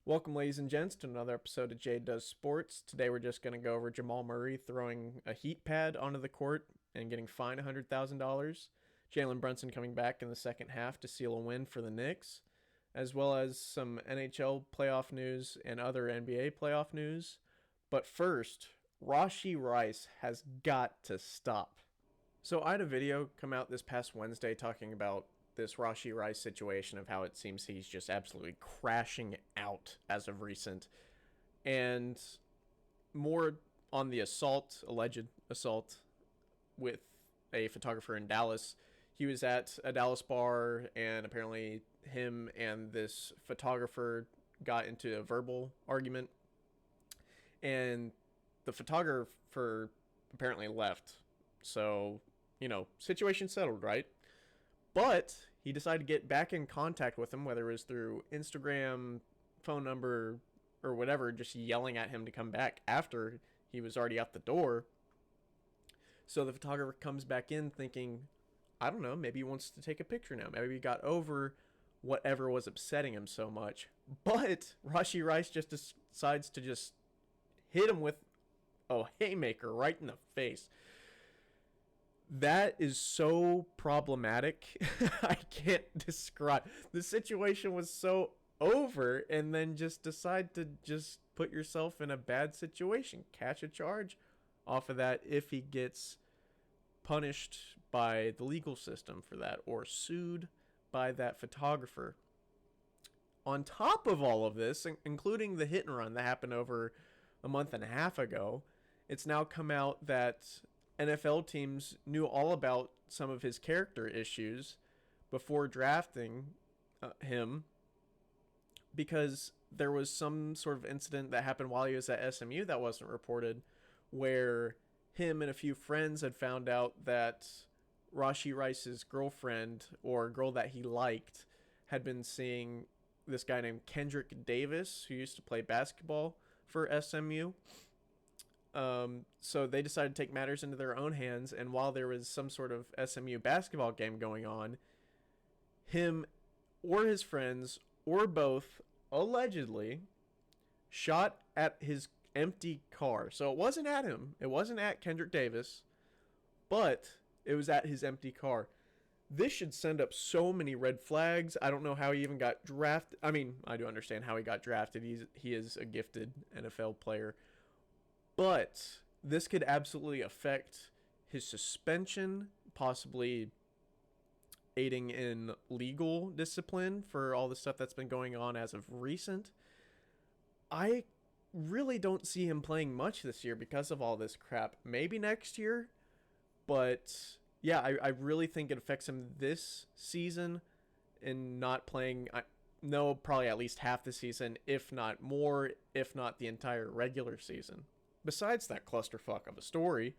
Welcome, ladies and gents, to another episode of Jade Does Sports. Today we're just going to go over Jamal Murray throwing a heat pad onto the court and getting fined $100,000. Jalen Brunson coming back in the second half to seal a win for the Knicks, as well as some NHL playoff news and other NBA playoff news. But first, Rashee Rice has got to stop. So I had a video come out this past Wednesday talking about this Rashee Rice situation of how it seems he's just absolutely crashing out as of recent, and more on the alleged assault with a photographer in Dallas. He was at a Dallas bar, and apparently him and this photographer got into a verbal argument, and the photographer apparently left. So, situation settled, right? But he decided to get back in contact with him, whether it was through Instagram, phone number, or whatever, just yelling at him to come back after he was already out the door. So the photographer comes back in thinking, I don't know, maybe he wants to take a picture now. Maybe he got over whatever was upsetting him so much. But Rashee Rice just decides to just hit him with a haymaker right in the face. That is so problematic. I can't describe. The situation was so over, and then just decide to just put yourself in a bad situation. Catch a charge off of that if he gets punished by the legal system for that, or sued by that photographer. On top of all of this, including the hit and run that happened over a month and a half ago, it's now come out that NFL teams knew all about some of his character issues before drafting him, because there was some sort of incident that happened while he was at SMU that wasn't reported, where him and a few friends had found out that Rashee Rice's girlfriend, or girl that he liked, had been seeing this guy named Kendrick Davis, who used to play basketball for SMU. So they decided to take matters into their own hands, and while there was some sort of SMU basketball game going on, him or his friends, or both, allegedly shot at his empty car. So it wasn't at him. It wasn't at Kendrick Davis, but it was at his empty car. This should send up so many red flags. I don't know how he even got drafted. I mean, I do understand how he got drafted. He is a gifted NFL player. But this could absolutely affect his suspension, possibly aiding in legal discipline for all the stuff that's been going on as of recent. I really don't see him playing much this year because of all this crap. Maybe next year, but yeah, I really think it affects him this season in not playing. No, probably at least half the season, if not more, if not the entire regular season. Besides that clusterfuck of a story,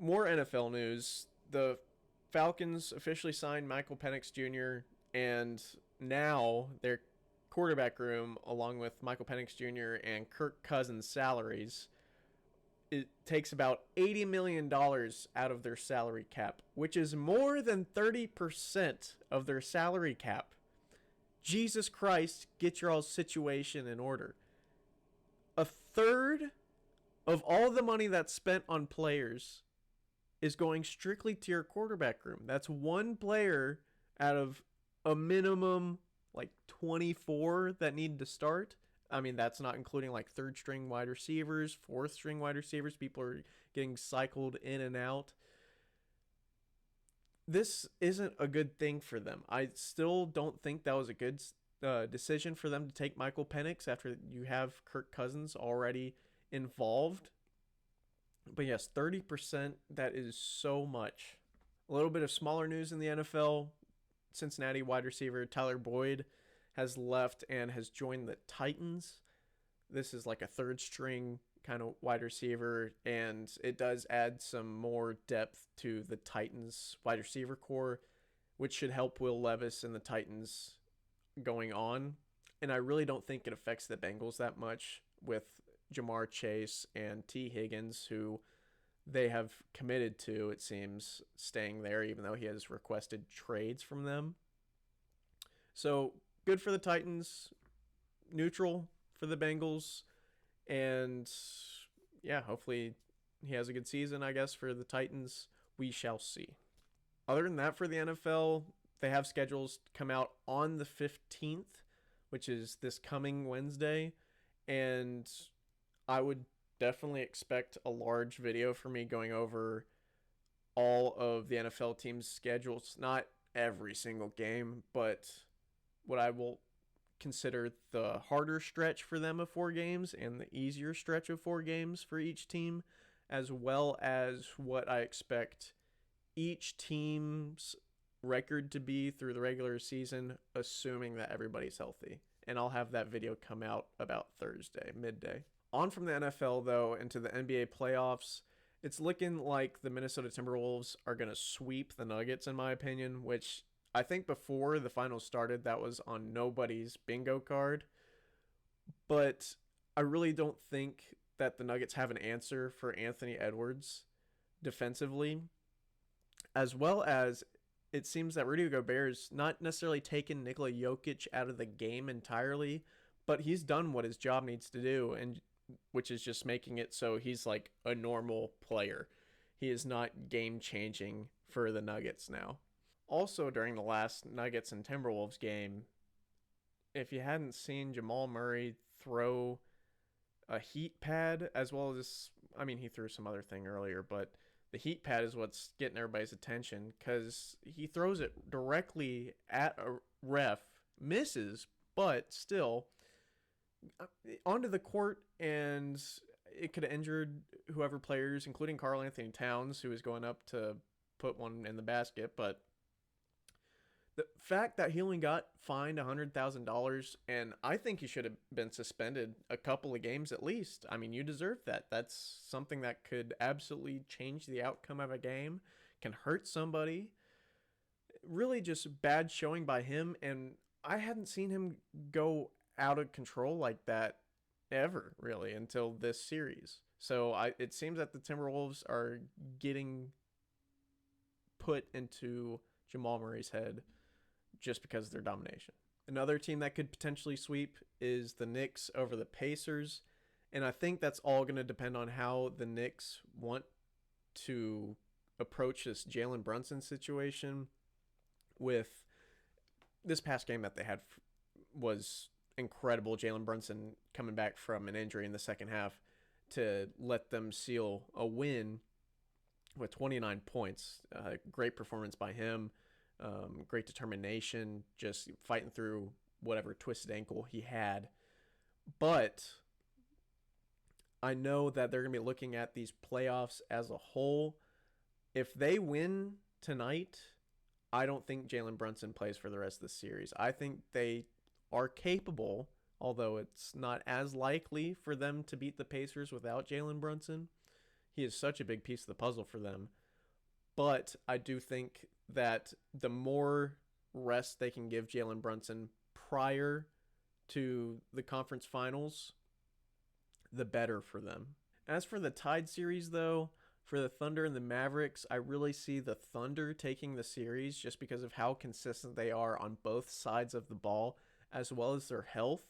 more NFL news. The Falcons officially signed Michael Penix Jr., and now their quarterback room, along with Michael Penix Jr. and Kirk Cousins' salaries, it takes about $80 million out of their salary cap, which is more than 30% of their salary cap. Jesus Christ, get your all situation in order. A third of all the money that's spent on players is going strictly to your quarterback room. That's one player out of a minimum like 24 that need to start. I mean, that's not including like third string wide receivers, fourth string wide receivers. People are getting cycled in and out. This isn't a good thing for them. I still don't think that was a good decision for them to take Michael Penix after you have Kirk Cousins already involved. But yes, 30%, that is so much. A little bit of smaller news in the NFL. Cincinnati wide receiver Tyler Boyd has left and has joined the Titans. This is like a third string kind of wide receiver, and it does add some more depth to the Titans wide receiver core, which should help Will Levis and the Titans going on. And I really don't think it affects the Bengals that much, with Jamar Chase and T. Higgins, who they have committed to, it seems, staying there, even though he has requested trades from them. So good for the Titans. neutral for the Bengals. And yeah, hopefully he has a good season, I guess, for the Titans. We shall see. Other than that, for the NFL, they have schedules come out on the 15th, which is this coming Wednesday. And I would definitely expect a large video for me going over all of the NFL teams' schedules. Not every single game, but what I will consider the harder stretch for them of 4 games and the easier stretch of 4 games for each team, as well as what I expect each team's record to be through the regular season, assuming that everybody's healthy. And I'll have that video come out about Thursday, midday. On from the NFL, though, into the NBA playoffs, it's looking like the Minnesota Timberwolves are going to sweep the Nuggets, in my opinion, which I think before the finals started, that was on nobody's bingo card. But I really don't think that the Nuggets have an answer for Anthony Edwards defensively, as well as it seems that Rudy Gobert's not necessarily taken Nikola Jokic out of the game entirely, but he's done what his job needs to do, and which is just making it so he's like a normal player. He is not game-changing for the Nuggets now. Also, during the last Nuggets and Timberwolves game, if you hadn't seen Jamal Murray throw a heat pad, as well as, I mean, he threw some other thing earlier, but the heat pad is what's getting everybody's attention because he throws it directly at a ref, misses, but still onto the court, and it could have injured whoever players, including Karl Anthony Towns, who was going up to put one in the basket. But the fact that he only got fined $100,000, and I think he should have been suspended a couple of games at least. I mean, you deserve that. That's something that could absolutely change the outcome of a game, can hurt somebody. Really just bad showing by him, and I hadn't seen him go out of control like that ever, really, until this series. So it seems that the Timberwolves are getting put into Jamal Murray's head just because of their domination. Another team that could potentially sweep is the Knicks over the Pacers, and I think that's all going to depend on how the Knicks want to approach this Jalen Brunson situation. With this past game that they had was incredible. Jalen Brunson coming back from an injury in the second half to let them seal a win with 29 points. Great performance by him. Great determination, just fighting through whatever twisted ankle he had. But I know that they're going to be looking at these playoffs as a whole. If they win tonight, I don't think Jalen Brunson plays for the rest of the series. I think they are capable, although it's not as likely for them to beat the Pacers without Jalen Brunson. He is such a big piece of the puzzle for them. But I do think that the more rest they can give Jalen Brunson prior to the conference finals, the better for them. As for the Tide series, though, for the Thunder and the Mavericks, I really see the Thunder taking the series just because of how consistent they are on both sides of the ball, as well as their health.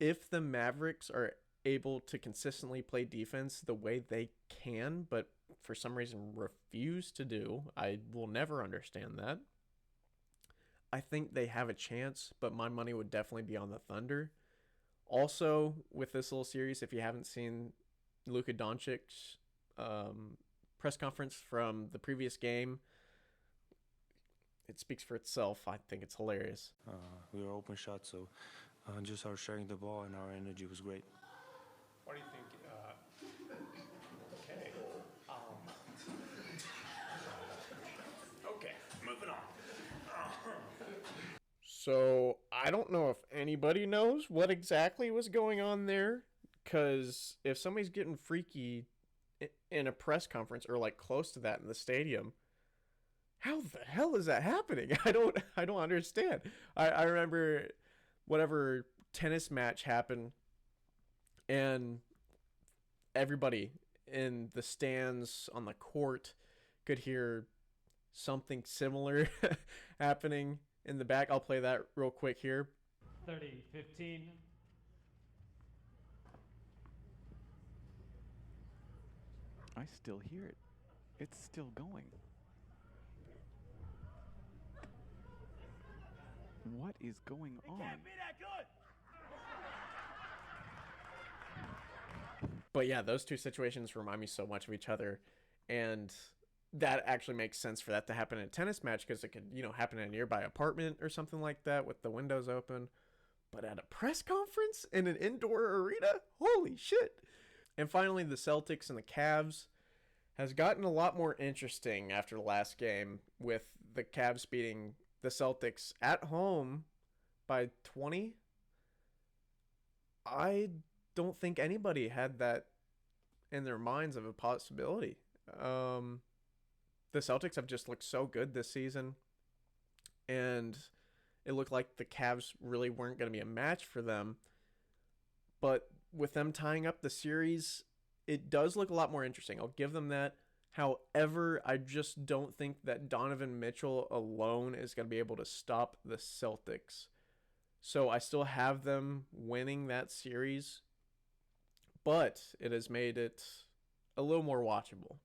If the Mavericks are able to consistently play defense the way they can, but for some reason refuse to do, I will never understand that, I think they have a chance, but my money would definitely be on the Thunder. Also, with this little series, if you haven't seen Luka Doncic's press conference from the previous game, it speaks for itself. I think it's hilarious. We were open shots, so just our sharing the ball and our energy was great. What do you think? Okay. Okay, moving on. So I don't know if anybody knows what exactly was going on there, because if somebody's getting freaky in a press conference or like close to that in the stadium, how the hell is that happening? I don't understand. I remember whatever tennis match happened, and everybody in the stands on the court could hear something similar happening in the back. I'll play that real quick here. 30-15 I still hear it. It's still going. What is going on? But yeah, those two situations remind me so much of each other, and that actually makes sense for that to happen in a tennis match, because it could, happen in a nearby apartment or something like that with the windows open. But at a press conference in an indoor arena? Holy shit. And finally, the Celtics and the Cavs has gotten a lot more interesting after the last game, with the Cavs beating the Celtics at home by 20. I don't think anybody had that in their minds of a possibility. The Celtics have just looked so good this season, and it looked like the Cavs really weren't going to be a match for them. But with them tying up the series, it does look a lot more interesting. I'll give them that. However, I just don't think that Donovan Mitchell alone is going to be able to stop the Celtics. So I still have them winning that series, but it has made it a little more watchable,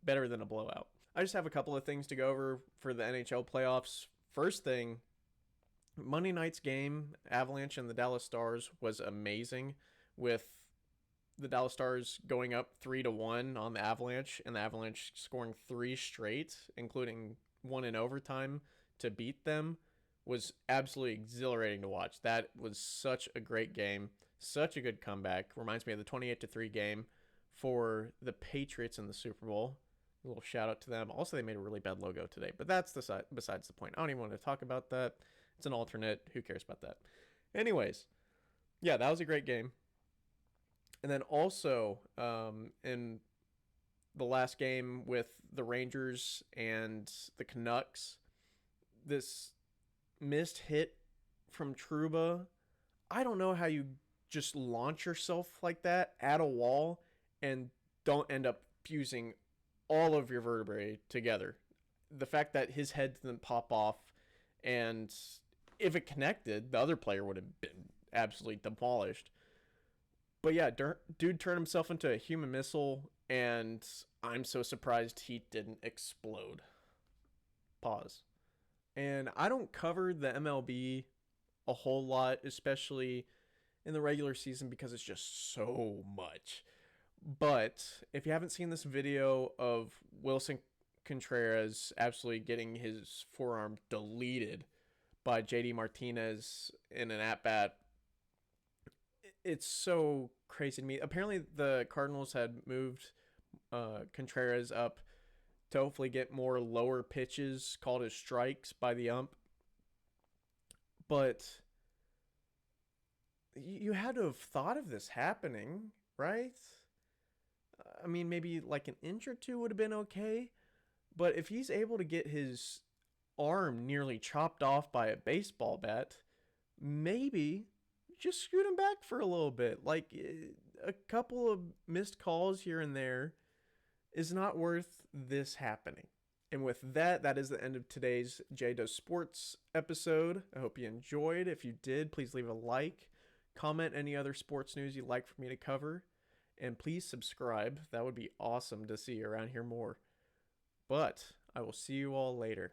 better than a blowout. I just have a couple of things to go over for the NHL playoffs. First thing, Monday night's game, Avalanche and the Dallas Stars, was amazing, with the Dallas Stars going up 3-1 on the Avalanche, and the Avalanche scoring 3 straight, including one in overtime to beat them. Was absolutely exhilarating to watch. That was such a great game, such a good comeback. Reminds me of the 28-3 game for the Patriots in the Super Bowl. A little shout out to them. Also, they made a really bad logo today, but that's besides the point. I don't even want to talk about that. It's an alternate. Who cares about that? Anyways, yeah, that was a great game. And then also in the last game with the Rangers and the Canucks, this missed hit from Trouba. I don't know how you just launch yourself like that at a wall and don't end up fusing all of your vertebrae together. The fact that his head didn't pop off, and if it connected, the other player would have been absolutely demolished. But yeah, dude turned himself into a human missile, and I'm so surprised he didn't explode. Pause. And I don't cover the MLB a whole lot, especially in the regular season, because it's just so much. But if you haven't seen this video of Wilson Contreras absolutely getting his forearm deleted by JD Martinez in an at-bat, it's so crazy to me. Apparently the Cardinals had moved Contreras up to hopefully get more lower pitches called as strikes by the ump. But you had to have thought of this happening, right? I mean, maybe like an inch or two would have been okay. But if he's able to get his arm nearly chopped off by a baseball bat, maybe just scoot him back for a little bit. Like a couple of missed calls here and there is not worth this happening. And with that, that is the end of today's J Does Sports episode. I hope you enjoyed. If you did, please leave a like. Comment any other sports news you'd like for me to cover. And please subscribe. That would be awesome to see you around here more. But I will see you all later.